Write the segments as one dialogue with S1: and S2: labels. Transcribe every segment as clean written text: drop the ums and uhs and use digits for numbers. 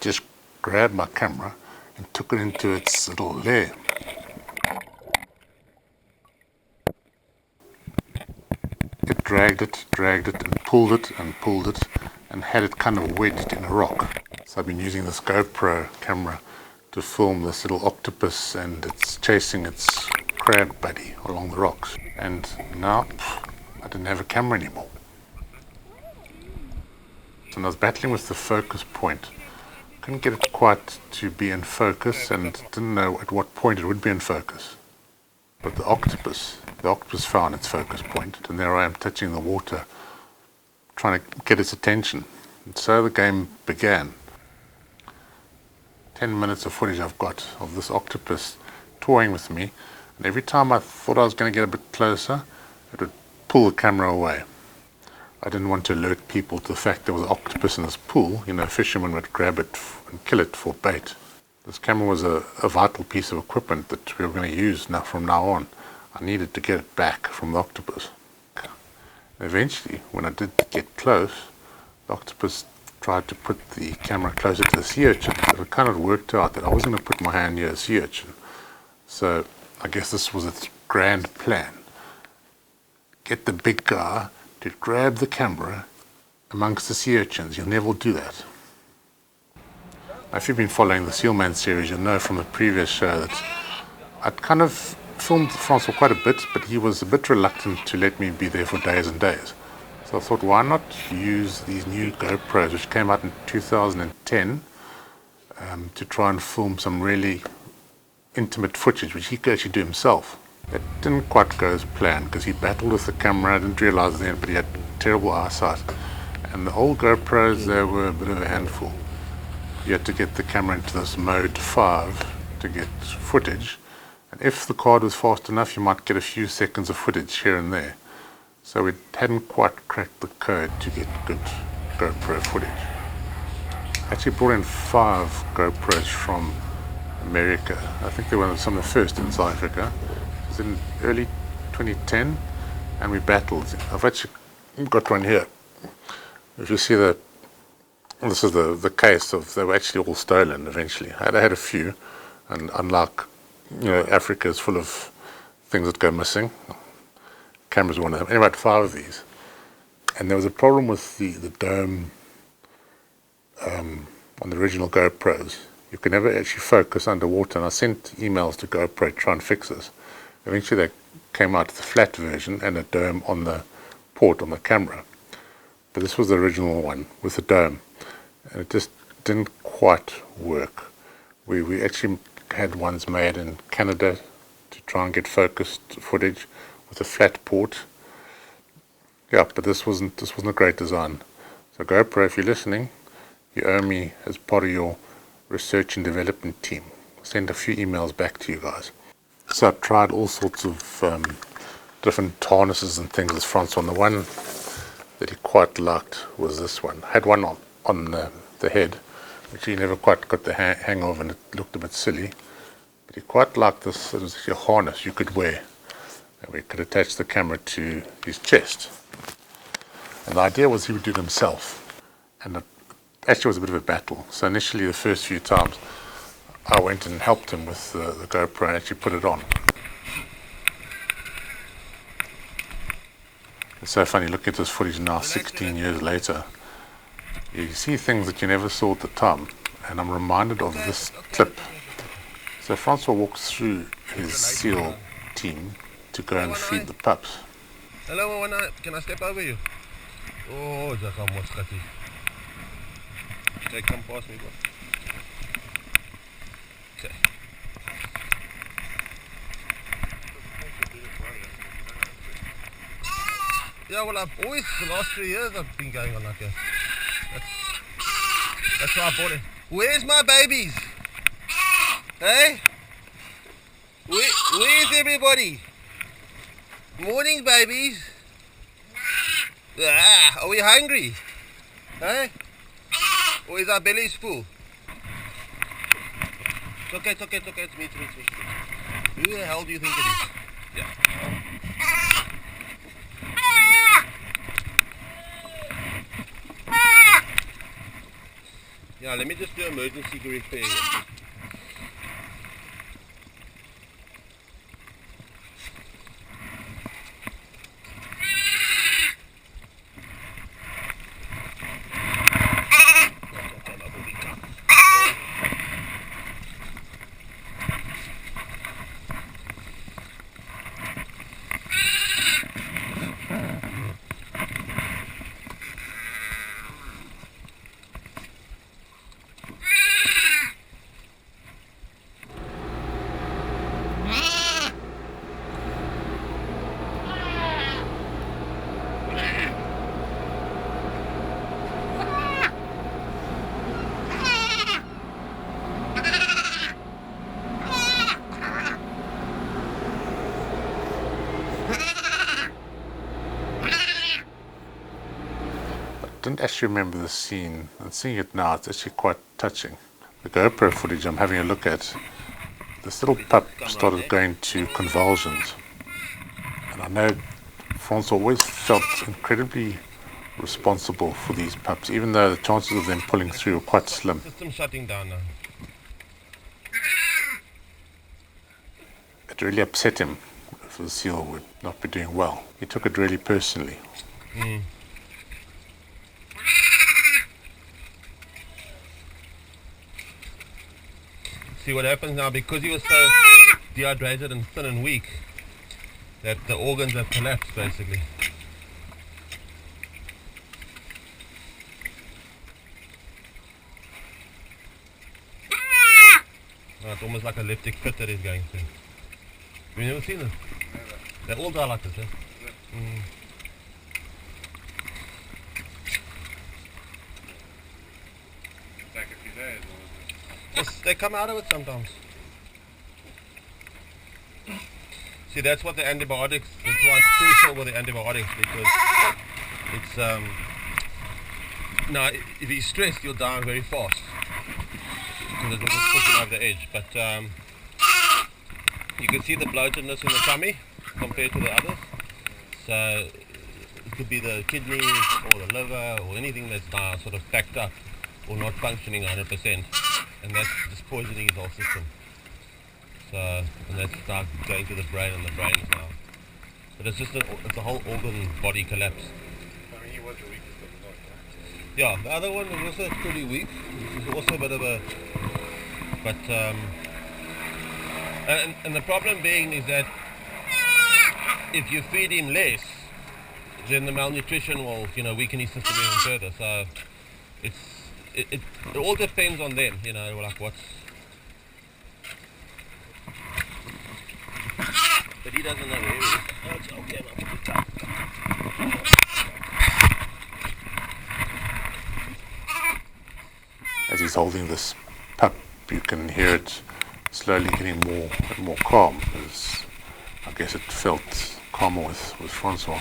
S1: just grabbed my camera and took it into its little lair. It dragged it, and pulled it, and had it kind of wedged in a rock. So I've been using this GoPro camera to film this little octopus, and it's chasing its crab buddy along the rocks. And now, I didn't have a camera anymore. And I was battling with the focus point. Couldn't get it quite to be in focus, and didn't know at what point it would be in focus. But the octopus found its focus point, and there I am touching the water, trying to get its attention. And so the game began. 10 minutes of footage I've got of this octopus toying with me, and every time I thought I was going to get a bit closer, it would pull the camera away. I didn't want to alert people to the fact there was an octopus in this pool. You know, a fisherman would grab it and kill it for bait. This camera was a vital piece of equipment that we were going to use from now on. I needed to get it back from the octopus. Eventually, when I did get close, the octopus tried to put the camera closer to the sea urchin. But it kind of worked out that I was going to put my hand near the sea urchin. So I guess this was its grand plan. Get the big guy to grab the camera amongst the sea urchins. You'll never do that. Now, if you've been following the Sealman series, you'll know from the previous show that I'd kind of filmed Francois quite a bit, but he was a bit reluctant to let me be there for days and days. So I thought, why not use these new GoPros, which came out in 2010, to try and film some really intimate footage, which he could actually do himself. It didn't quite go as planned, because he battled with the camera. I didn't realize then, but he had terrible eyesight. And the old GoPros, they were a bit of a handful. You had to get the camera into this mode 5 to get footage. And if the card was fast enough, you might get a few seconds of footage here and there. So we hadn't quite cracked the code to get good GoPro footage. I actually brought in 5 GoPros from America. I think they were some of the first in South Africa. It was in early 2010, and we battled. I've actually got one here. If you see this is the case of, they were actually all stolen eventually. I had a few, and unlike, Africa is full of things that go missing. Cameras one of them. Anyway, I had 5 of these. And there was a problem with the dome on the original GoPros. You could never actually focus underwater, and I sent emails to GoPro to try and fix this. Eventually they came out with a flat version and a dome on the port on the camera. But this was the original one with the dome, and it just didn't quite work. We actually had ones made in Canada to try and get focused footage with a flat port. Yeah, but this wasn't a great design. So GoPro, if you're listening, you owe me as part of your research and development team. I'll send a few emails back to you guys. So I tried all sorts of different harnesses and things with Francois. The one that he quite liked was this one. I had one on the head, which he never quite got the hang of, and it looked a bit silly. But he quite liked this. It was actually a harness you could wear, and we could attach the camera to his chest. And the idea was he would do it himself. And it actually was a bit of a battle. So initially, the first few times, I went and helped him with the GoPro and actually put it on. It's so funny looking at this footage now, 16 years later. You see things that you never saw at the time, and I'm reminded of this clip. So Francois walks through his SEAL team to go and feed the pups.
S2: Hello, can I step over you? Oh, that's how much cutty. Okay, come past me, bro. Okay. Yeah, well, I've always, the last 3 years, I've been going on like that. That's why I bought it. Where's my babies? Hey? Where's everybody? Morning, babies. Are we hungry? Hey? Or is our bellies full? It's okay, it's me. Who the hell do you think it is? Yeah. Yeah, let me just do emergency repair here.
S1: Didn't actually remember the scene, and seeing it now, it's actually quite touching. The GoPro footage I'm having a look at, this little pup started going to convulsions. And I know Francois always felt incredibly responsible for these pups, even though the chances of them pulling through are quite slim.
S2: System shutting down now.
S1: It really upset him if the seal would not be doing well. He took it really personally.
S2: See what happens now, because he was so dehydrated and thin and weak, that the organs have collapsed basically. Oh, it's almost like a liptic fit that he's going through. Have you never seen this? They're all die like this, eh?
S3: Take a few days, or
S2: They come out of it sometimes. See, that's what the antibiotics, that's why it's crucial with the antibiotics, because it's, now if he's stressed, he'll die very fast, because it will just push him over the edge. But you can see the bloatedness in the tummy compared to the others. So it could be the kidneys or the liver or anything that's now sort of packed up or not functioning 100%, and that's just poisoning his whole system. So, and that's now going to the brain, and the brain is now. But it's just it's a whole organ body collapse.
S3: I mean, he was the weakest of the lot, right?
S2: Yeah, the other one was also pretty weak. It was also a bit of a, but and the problem being is that if you feed him less, then the malnutrition will, weaken his system even further. So it all depends on them, like what's. But he doesn't know where he is. Oh, it's okay, I'll put it down.
S1: As he's holding this pup, you can hear it slowly getting more and more calm, as I guess it felt calmer with Francois.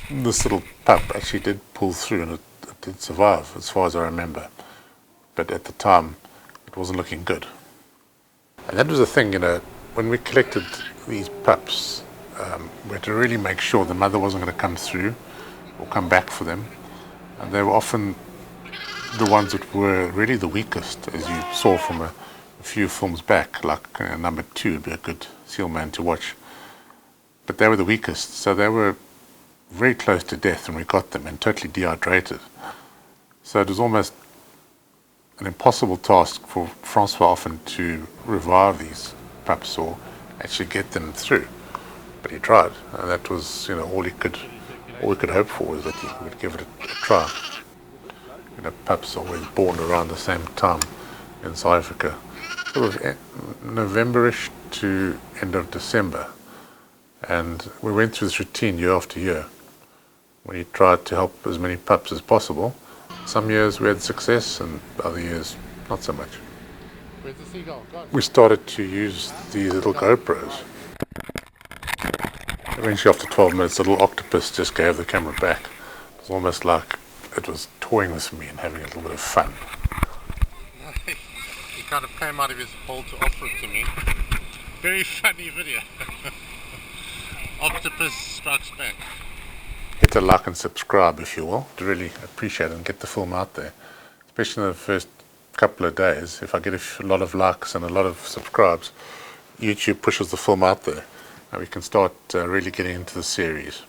S1: This little pup actually did pull through, and it did survive as far as I remember, but at the time it wasn't looking good. And that was the thing, when we collected these pups, we had to really make sure the mother wasn't going to come through or come back for them, and they were often the ones that were really the weakest, as you saw from a few films back, like number 2 would be a good Sealman to watch. But they were the weakest, so they were very close to death when we got them, and totally dehydrated. So it was almost an impossible task for Francois often to revive these pups or actually get them through. But he tried, and that was all we could hope for, was that he would give it a try. Pups are always born around the same time in South Africa, sort of November-ish to end of December. And we went through this routine year after year. We tried to help as many pups as possible. Some years we had success, and other years not so much.
S3: Where's the seagull? Gone.
S1: We started to use these little GoPros. Eventually, after 12 minutes, the little Octopus just gave the camera back. It was almost like it was toying with me and having a little bit of fun.
S3: He kind of came out of his hole to offer it to me. Very funny video.
S2: Octopus strikes back.
S1: Hit a like and subscribe if you will. I'd really appreciate it and get the film out there. Especially in the first couple of days. If I get a lot of likes and a lot of subscribes, YouTube pushes the film out there and we can start really getting into the series.